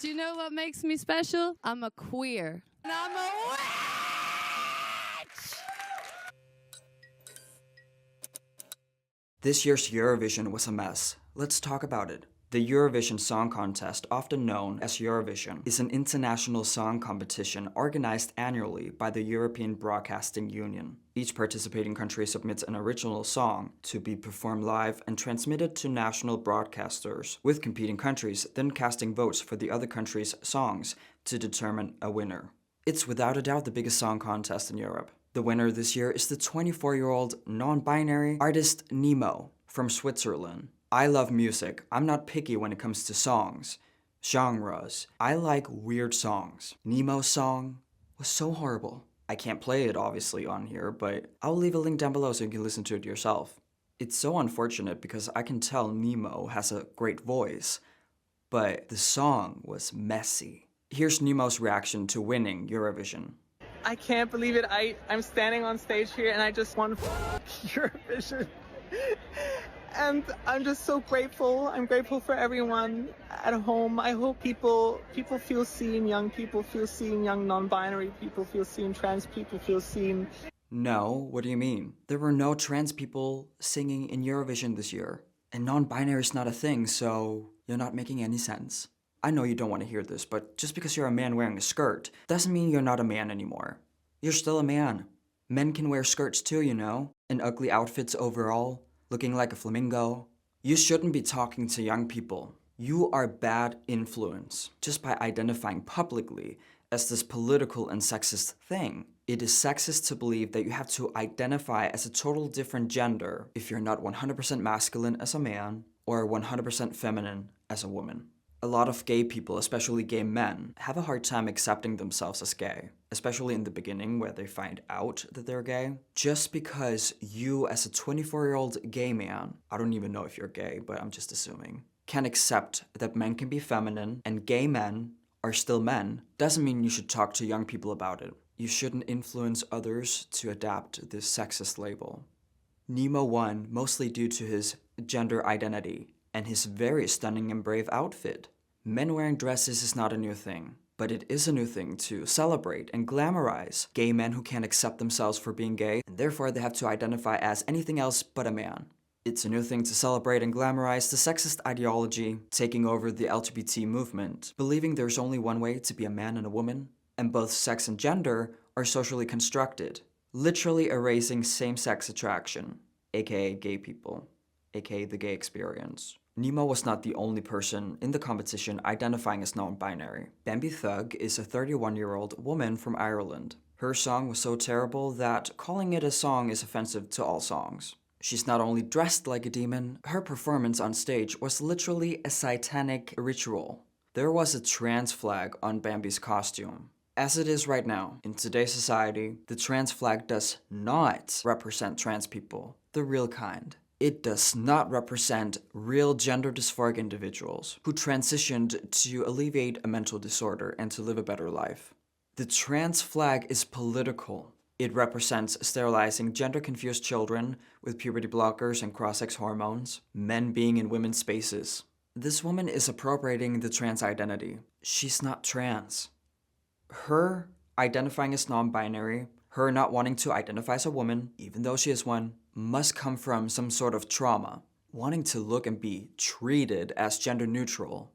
Do you know what makes me special? I'm a queer. And I'm a witch! This year's Eurovision was a mess. Let's talk about it. The Eurovision Song Contest, often known as Eurovision, is an international song competition organized annually by the European Broadcasting Union. Each participating country submits an original song to be performed live and transmitted to national broadcasters, with competing countries then casting votes for the other country's songs to determine a winner. It's without a doubt the biggest song contest in Europe. The winner this year is the 24-year-old non-binary artist Nemo from Switzerland. I love music. I'm not picky when it comes to songs, genres. I like weird songs. Nemo's song was so horrible. I can't play it obviously on here, but I'll leave a link down below so you can listen to it yourself. It's so unfortunate because I can tell Nemo has a great voice, but the song was messy. Here's Nemo's reaction to winning Eurovision. I can't believe it. I'm standing on stage here and I just won Eurovision. And I'm just so grateful. I'm grateful for everyone at home. I hope people feel seen, young people feel seen, young non-binary people feel seen, trans people feel seen. No, what do you mean? There were no trans people singing in Eurovision this year. And non-binary is not a thing, so you're not making any sense. I know you don't want to hear this, but just because you're a man wearing a skirt doesn't mean you're not a man anymore. You're still a man. Men can wear skirts too, you know, and ugly outfits overall, looking like a flamingo. You shouldn't be talking to young people. You are bad influence just by identifying publicly as this political and sexist thing. It is sexist to believe that you have to identify as a total different gender if you're not 100% masculine as a man or 100% feminine as a woman. A lot of gay people, especially gay men, have a hard time accepting themselves as gay, especially in the beginning where they find out that they're gay. Just because you as a 24-year-old gay man, I don't even know if you're gay, but I'm just assuming, can accept that men can be feminine and gay men are still men, doesn't mean you should talk to young people about it. You shouldn't influence others to adapt this sexist label. Nemo won mostly due to his gender identity and his very stunning and brave outfit. Men wearing dresses is not a new thing, but it is a new thing to celebrate and glamorize gay men who can't accept themselves for being gay, and therefore they have to identify as anything else but a man. It's a new thing to celebrate and glamorize the sexist ideology taking over the LGBT movement, believing there's only one way to be a man and a woman, and both sex and gender are socially constructed, literally erasing same-sex attraction, aka gay people, aka the gay experience. Nemo was not the only person in the competition identifying as non-binary. Bambi Thug is a 31-year-old woman from Ireland. Her song was so terrible that calling it a song is offensive to all songs. She's not only dressed like a demon, her performance on stage was literally a satanic ritual. There was a trans flag on Bambi's costume. As it is right now, in today's society, the trans flag does not represent trans people, the real kind. It does not represent real gender dysphoric individuals who transitioned to alleviate a mental disorder and to live a better life. The trans flag is political. It represents sterilizing gender-confused children with puberty blockers and cross-sex hormones, men being in women's spaces. This woman is appropriating the trans identity. She's not trans. Her identifying as non-binary, her not wanting to identify as a woman, even though she is one, must come from some sort of trauma. Wanting to look and be treated as gender neutral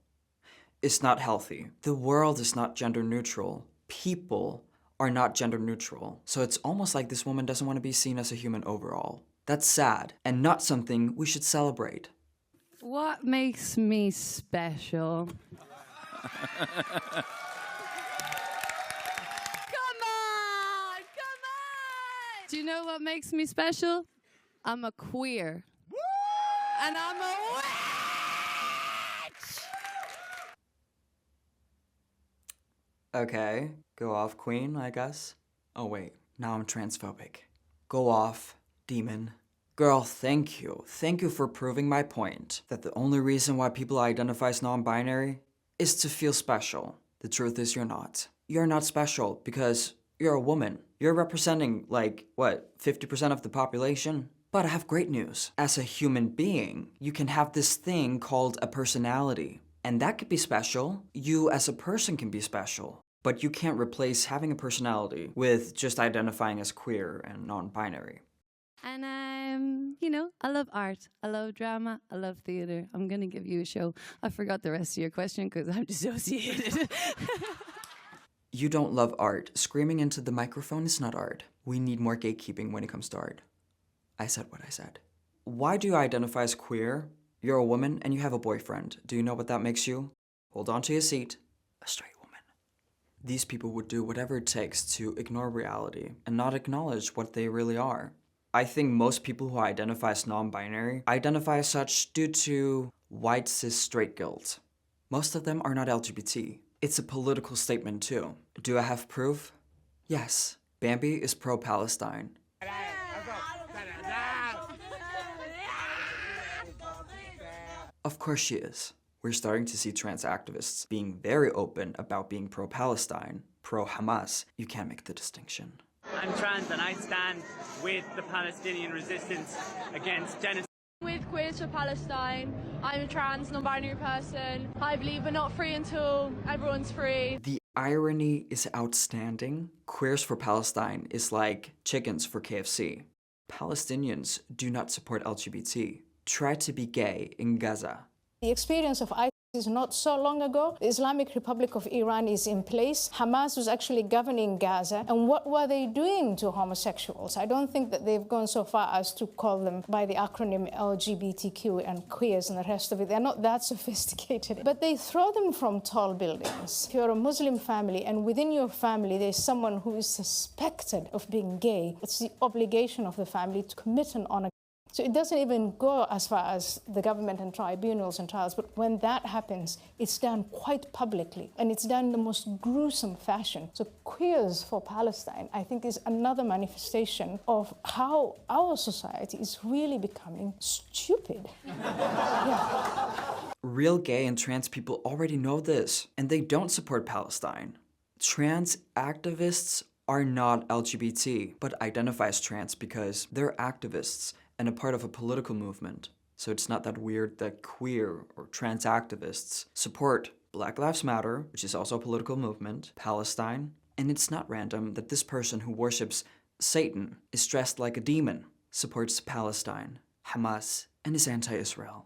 is not healthy. The world is not gender neutral. People are not gender neutral. So it's almost like this woman doesn't want to be seen as a human overall. That's sad and not something we should celebrate. What makes me special? Do you know what makes me special? I'm a queer. Woo! And I'm a witch! Okay, go off, queen, I guess. Oh wait, now I'm transphobic. Go off, demon. Girl, thank you. Thank you for proving my point that the only reason why people identify as non-binary is to feel special. The truth is you're not. You're not special because you're a woman. You're representing, like, what, 50% of the population? But I have great news. As a human being, you can have this thing called a personality. And that could be special. You as a person can be special. But you can't replace having a personality with just identifying as queer and non-binary. And I love art. I love drama. I love theater. I'm going to give you a show. I forgot the rest of your question because I'm dissociated. You don't love art. Screaming into the microphone is not art. We need more gatekeeping when it comes to art. I said what I said. Why do you identify as queer? You're a woman and you have a boyfriend. Do you know what that makes you? Hold on to your seat. A straight woman. These people would do whatever it takes to ignore reality and not acknowledge what they really are. I think most people who identify as non-binary identify as such due to white cis straight guilt. Most of them are not LGBT. It's a political statement too. Do I have proof? Yes. Bambi is pro-Palestine. Of course she is. We're starting to see trans activists being very open about being pro-Palestine, pro-Hamas. You can't make the distinction. I'm trans and I stand with the Palestinian resistance against genocide. With Queers for Palestine, I'm a trans, non-binary person. I believe we're not free until everyone's free. The irony is outstanding. Queers for Palestine is like chickens for KFC. Palestinians do not support LGBT. Try to be gay in Gaza. The experience of ISIS is not so long ago. The Islamic Republic of Iran is in place. Hamas was actually governing Gaza. And what were they doing to homosexuals? I don't think that they've gone so far as to call them by the acronym LGBTQ and queers and the rest of it. They're not that sophisticated. But they throw them from tall buildings. If you're a Muslim family and within your family there's someone who is suspected of being gay, it's the obligation of the family to commit an honor. So it doesn't even go as far as the government and tribunals and trials, but when that happens, it's done quite publicly, and it's done in the most gruesome fashion. So Queers for Palestine, I think, is another manifestation of how our society is really becoming stupid. Yeah. Real gay and trans people already know this, and they don't support Palestine. Trans activists are not LGBT, but identify as trans because they're activists and a part of a political movement. So it's not that weird that queer or trans activists support Black Lives Matter, which is also a political movement, Palestine, and it's not random that this person who worships Satan is dressed like a demon, supports Palestine, Hamas, and is anti-Israel.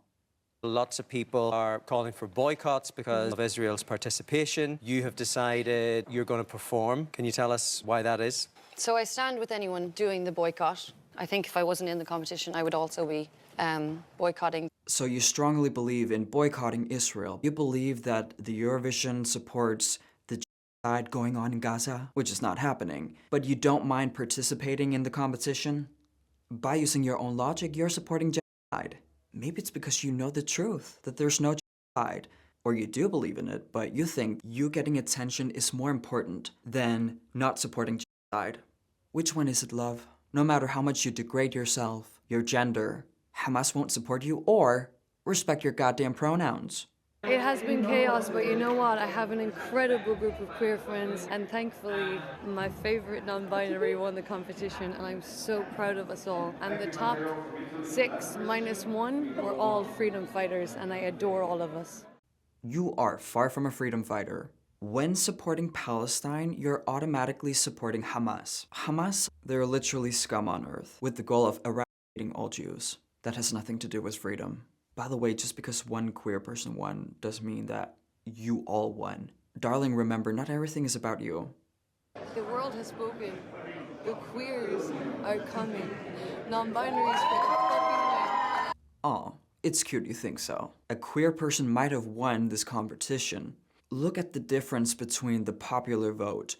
Lots of people are calling for boycotts because of Israel's participation. You have decided you're going to perform. Can you tell us why that is? So I stand with anyone doing the boycott. I think if I wasn't in the competition, I would also be boycotting. So you strongly believe in boycotting Israel. You believe that the Eurovision supports the genocide going on in Gaza, which is not happening, but you don't mind participating in the competition? By using your own logic, you're supporting genocide. Maybe it's because you know the truth, that there's no genocide. Or you do believe in it, but you think you getting attention is more important than not supporting genocide. Which one is it, love? No matter how much you degrade yourself, your gender, Hamas won't support you or respect your goddamn pronouns. It has been chaos, but you know what? I have an incredible group of queer friends, and thankfully my favorite non-binary won the competition, and I'm so proud of us all. And the top 6 minus 1 were all freedom fighters, and I adore all of us. You are far from a freedom fighter. When supporting Palestine, you're automatically supporting Hamas. Hamas, they're literally scum on earth, with the goal of eradicating all Jews. That has nothing to do with freedom. By the way, just because one queer person won doesn't mean that you all won. Darling, remember, not everything is about you. The world has spoken. The queers are coming. Non-binaries for the fucking win. Aw, it's cute you think so. A queer person might have won this competition. Look at the difference between the popular vote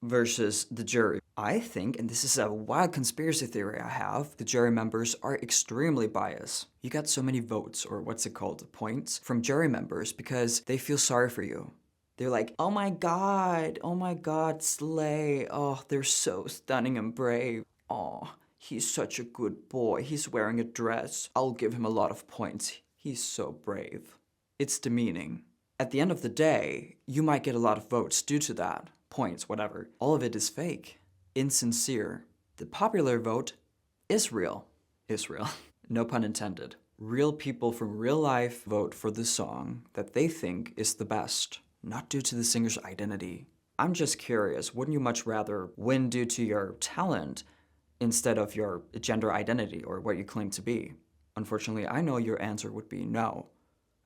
versus the jury. I think, and this is a wild conspiracy theory I have, the jury members are extremely biased. You got so many votes, or what's it called, points, from jury members because they feel sorry for you. They're like, oh my god, slay. Oh, they're so stunning and brave. Oh, he's such a good boy. He's wearing a dress. I'll give him a lot of points. He's so brave. It's demeaning. At the end of the day, you might get a lot of votes due to that. Points, whatever. All of it is fake. Insincere. The popular vote is real. Israel. No pun intended. Real people from real life vote for the song that they think is the best, not due to the singer's identity. I'm just curious, wouldn't you much rather win due to your talent instead of your gender identity or what you claim to be? Unfortunately, I know your answer would be no,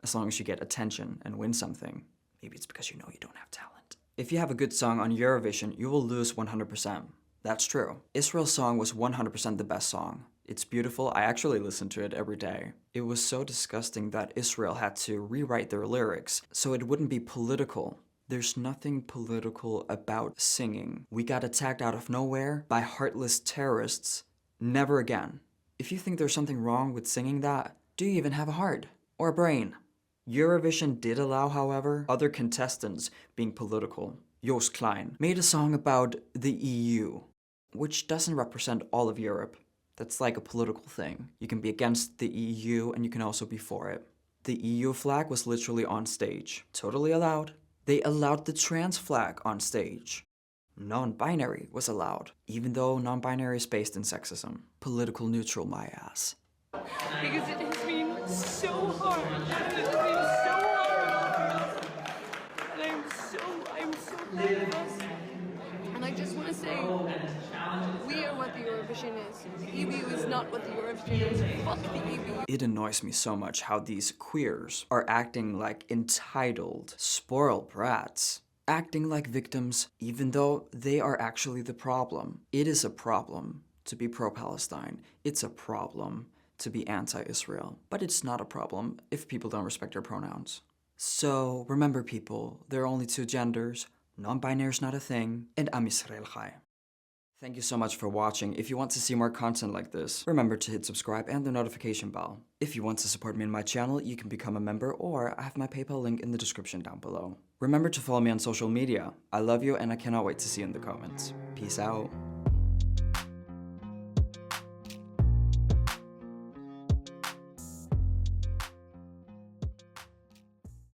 as long as you get attention and win something. Maybe it's because you know you don't have talent. If you have a good song on Eurovision, you will lose 100%. That's true. Israel's song was 100% the best song. It's beautiful. I actually listen to it every day. It was so disgusting that Israel had to rewrite their lyrics so it wouldn't be political. There's nothing political about singing. We got attacked out of nowhere by heartless terrorists. Never again. If you think there's something wrong with singing that, do you even have a heart? Or a brain? Eurovision did allow, however, other contestants being political. Joost Klein made a song about the EU, which doesn't represent all of Europe. That's like a political thing. You can be against the EU and you can also be for it. The EU flag was literally on stage. Totally allowed. They allowed the trans flag on stage. Non-binary was allowed, even though non-binary is based in sexism. Political neutral, my ass. Because it has been so hard. It has been so hard. And I'm so proud of us. And I just want to say, we are what the Eurovision is. The EBU is not what the Eurovision is. Fuck the EBU. It annoys me so much how these queers are acting like entitled, spoiled brats. Acting like victims, even though they are actually the problem. It is a problem to be pro-Palestine. It's a problem to be anti-Israel. But it's not a problem if people don't respect their pronouns. So remember people, there are only two genders, non-binary is not a thing, and Am Yisrael Chai. Thank you so much for watching. If you want to see more content like this, remember to hit subscribe and the notification bell. If you want to support me in my channel, you can become a member, or I have my PayPal link in the description down below. Remember to follow me on social media. I love you and I cannot wait to see you in the comments. Peace out.